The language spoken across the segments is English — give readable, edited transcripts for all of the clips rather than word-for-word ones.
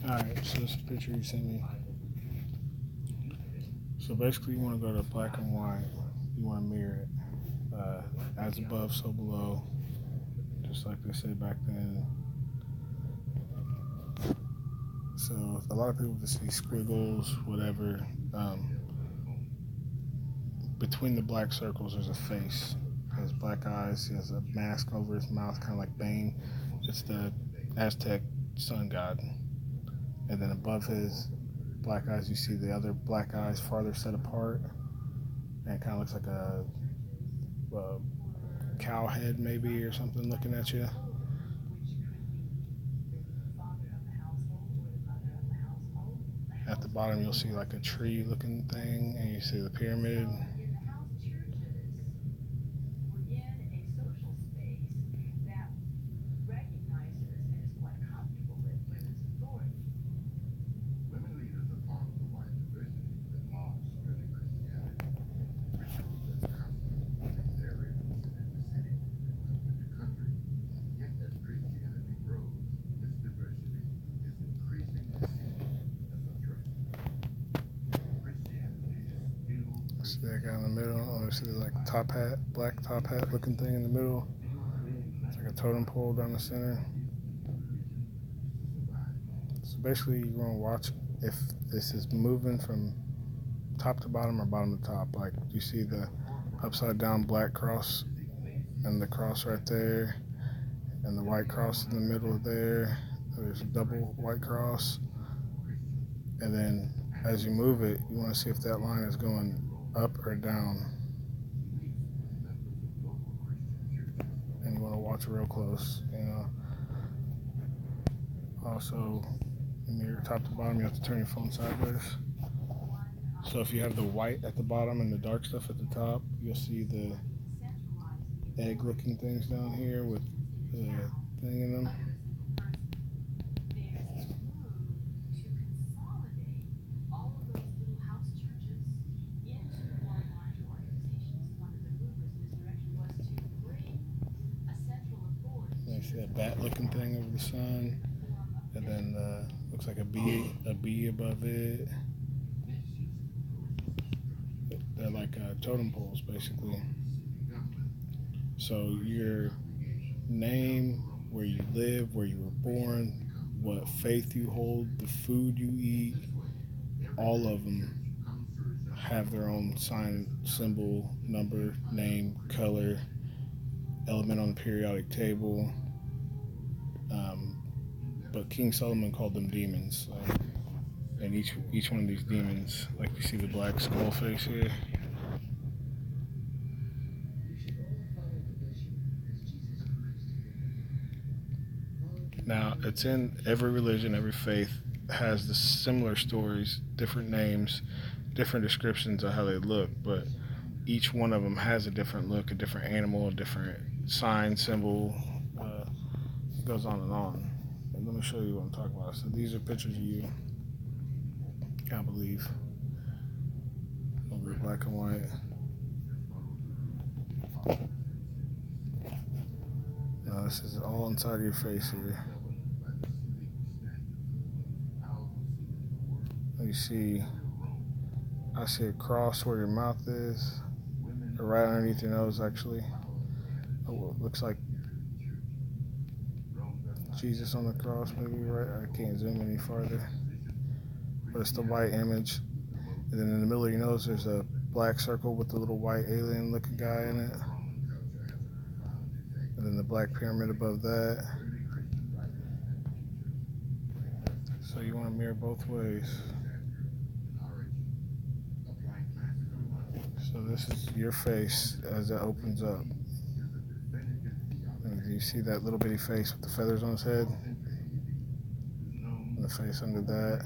Alright, so this picture you sent me. So basically, you want to go to black and white. You want to mirror it. As above, so below. Just like they said back then. So a lot of people just see squiggles, whatever. Between the black circles, there's a face. He has black eyes. He has a mask over his mouth, kind of like Bane. It's the Aztec sun god. And then above his black eyes, you see the other black eyes farther set apart, and it kind of looks like a cow head maybe or something looking at you. At the bottom, you'll see like a tree looking thing, and you see the pyramid. See that guy in the middle? Oh, see the like top hat, black top hat looking thing in the middle? It's like a totem pole down the center. So basically, you're going to watch if this is moving from top to bottom or bottom to top. Like, you see the upside down black cross and the cross right there, and the white cross in the middle there. There's a double white cross. And then as you move it, you want to see if that line is going up or down. And you want to watch it real close, Also, when you're top to bottom, you have to turn your phone sideways. So if you have the white at the bottom and the dark stuff at the top, you'll see the egg-looking things down here with the thing in them. You see that bat-looking thing over the sun, and then looks like a bee above it. They're like totem poles, basically. So your name, where you live, where you were born, what faith you hold, the food you eat, all of them have their own sign, symbol, number, name, color, element on the periodic table. But King Solomon called them demons. And each one of these demons, like you see the black skull face here. Now, it's in every religion, every faith has the similar stories, different names, different descriptions of how they look, but each one of them has a different look, a different animal, a different sign, symbol. It goes on and on. And let me show you what I'm talking about. So these are pictures of you. Can't believe. Over black and white. Now this is all inside your face here. You see, I see a cross where your mouth is, or right underneath your nose, actually. Oh, it looks like Jesus on the cross, maybe, right? I can't zoom any farther. But it's the white image. And then in the middle of your nose, there's a black circle with the little white alien-looking guy in it. And then the black pyramid above that. So you want to mirror both ways. So this is your face as it opens up. And you see that little bitty face with the feathers on his head? And the face under that.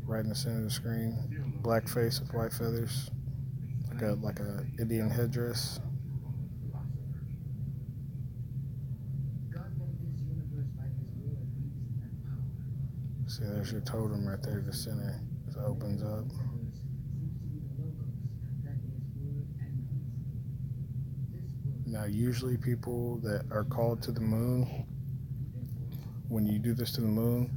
Right in the center of the screen. Black face with white feathers. Like a Indian headdress. See, there's your totem right there in the center. It opens up. Now, usually people that are called to the moon, when you do this to the moon,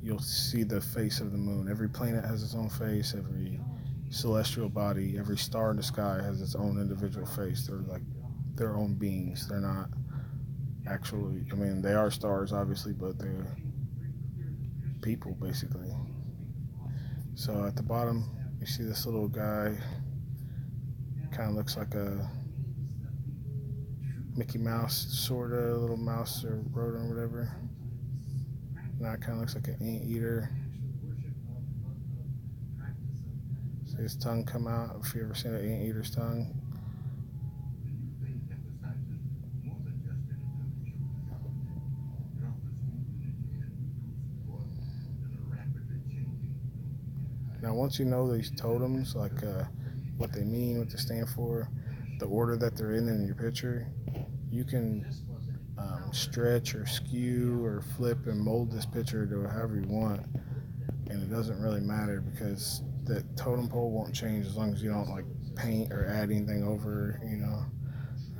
you'll see the face of the moon. Every planet has its own face. Every celestial body, every star in the sky has its own individual face. They're like their own beings. They're not actually, I mean, they are stars, obviously, but they're people, basically. So at the bottom, you see this little guy, kind of looks like a Mickey Mouse, sort of, little mouse or rodent or whatever. Now it kind of looks like an anteater. See his tongue come out, if you ever seen an anteater's tongue. Now, once you know these totems, like what they mean, what they stand for, the order that they're in your picture, you can stretch or skew or flip and mold this picture to however you want, and it doesn't really matter because the totem pole won't change as long as you don't like paint or add anything over, you know.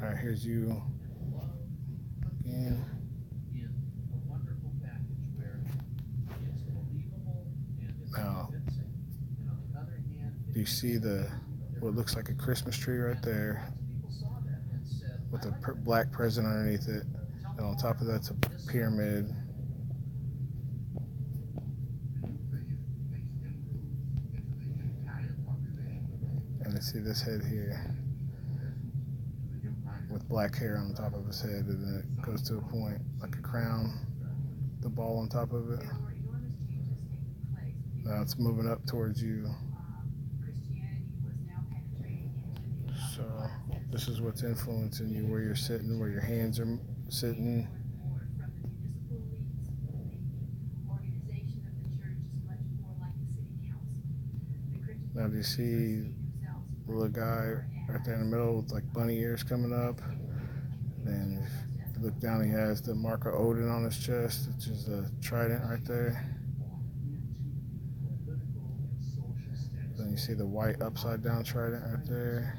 All right, here's you again. Now, do you see what looks like a Christmas tree right there with a black present underneath it, and on top of that's a pyramid. And you see this head here with black hair on the top of his head, and then it goes to a point like a crown, the ball on top of it. Now it's moving up towards you. So this is what's influencing you, where you're sitting, where your hands are sitting. Now do you see the little guy right there in the middle with like bunny ears coming up? And if you look down, he has the mark of Odin on his chest, which is a trident right there. Then you see the white upside down trident right there.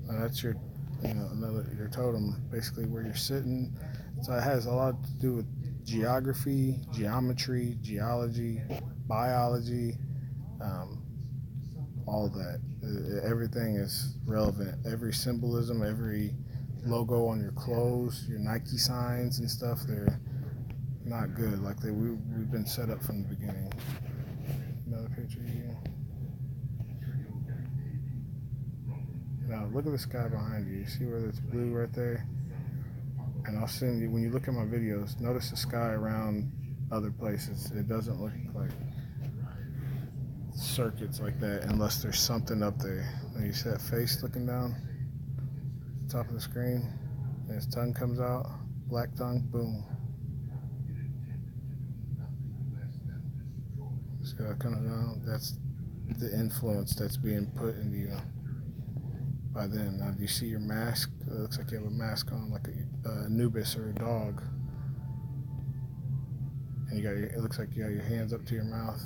Now that's your, your totem, basically where you're sitting. So it has a lot to do with geography, geometry, geology, biology, all that. Everything is relevant. Every symbolism, every logo on your clothes, your Nike signs and stuff, they're not good. Like we've been set up from the beginning. Another picture here. Now look at the sky behind you. You see where it's blue right there? And I'll send you, when you look at my videos, notice the sky around other places. It doesn't look like circuits like that unless there's something up there. And you see that face looking down top of the screen, and his tongue comes out, black tongue, boom. See how it comes down? That's the influence that's being put into you by them. Now, do you see your mask? It looks like you have a mask on, like a Anubis or a dog. And it looks like you got your hands up to your mouth.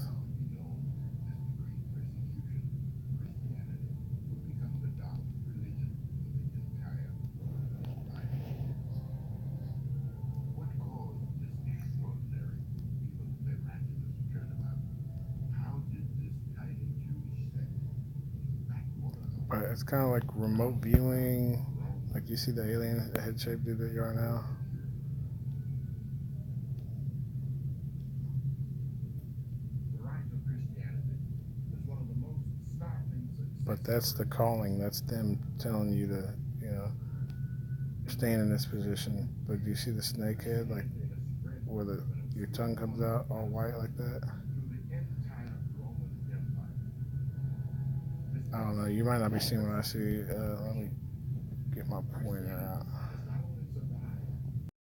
But it's kind of like remote viewing. Like you see the alien head shape dude that you are now. But that's the calling. That's them telling you to, stand in this position. But do you see the snake head, like where your tongue comes out all white like that? I don't know. You might not be seeing what I see. Let me get my pointer out.